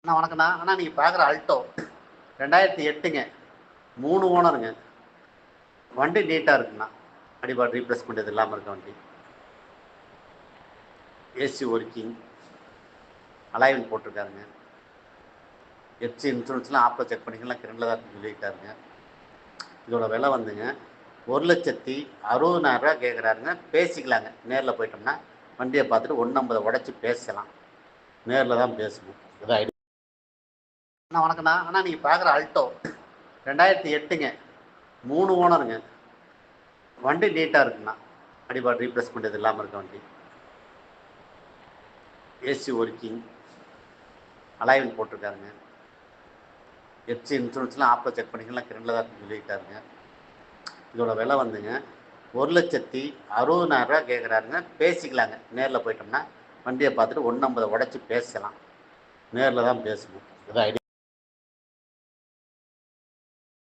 அண்ணா வணக்கண்ணா. அண்ணா நீங்கள் பார்க்குற அல்டோ 2008ங்க, 3 ஓனருங்க. வண்டி நீட்டாக இருக்குண்ணா. அடிபாடு ரீப்ளேஸ்மெண்ட் இது இல்லாமல் இருக்க வண்டி. ஏசி ஒர்க்கிங், அலாய்வில் போட்டிருக்காருங்க. எஃப்சி இன்சூரன்ஸ்லாம் ஆப்பில் செக் பண்ணிக்கலாம், கிரண்டில் தான் இருக்குன்னு சொல்லியிருக்காருங்க. இதோட விலை வந்துங்க 1,60,60,000 கேட்குறாருங்க. பேசிக்கலாங்க. நேரில் போயிட்டோம்னா வண்டியை பார்த்துட்டு 1,50 உடச்சி பேசலாம். நேரில் தான் பேசணும். இதான் ஐடியா. அண்ணா வணக்கண்ணா. அண்ணா நீங்கள் பார்க்குற அல்டோ 2008ங்க, 3 ஓனருங்க. வண்டி நீட்டாக இருக்குண்ணா. அடிபாடு ரீப்ளேஸ்மெண்ட் இது இல்லாமல் இருக்க வண்டி. ஏசி ஒர்க்கிங், அலாய்வில் போட்டிருக்காருங்க. எஃப்சி இன்சூரன்ஸ்லாம் ஆப்பில் செக் பண்ணிக்கலாம், கிரண்டில் தான் இருக்குன்னு சொல்லியிருக்காருங்க. இதோட விலை வந்துங்க 1,60,60,000 கேட்குறாருங்க. பேசிக்கலாங்க. நேரில் போயிட்டோம்னா வண்டியை பார்த்துட்டு 1,50 உடச்சி பேசலாம். நேரில் தான் பேசணும். இதான் ஐடியா.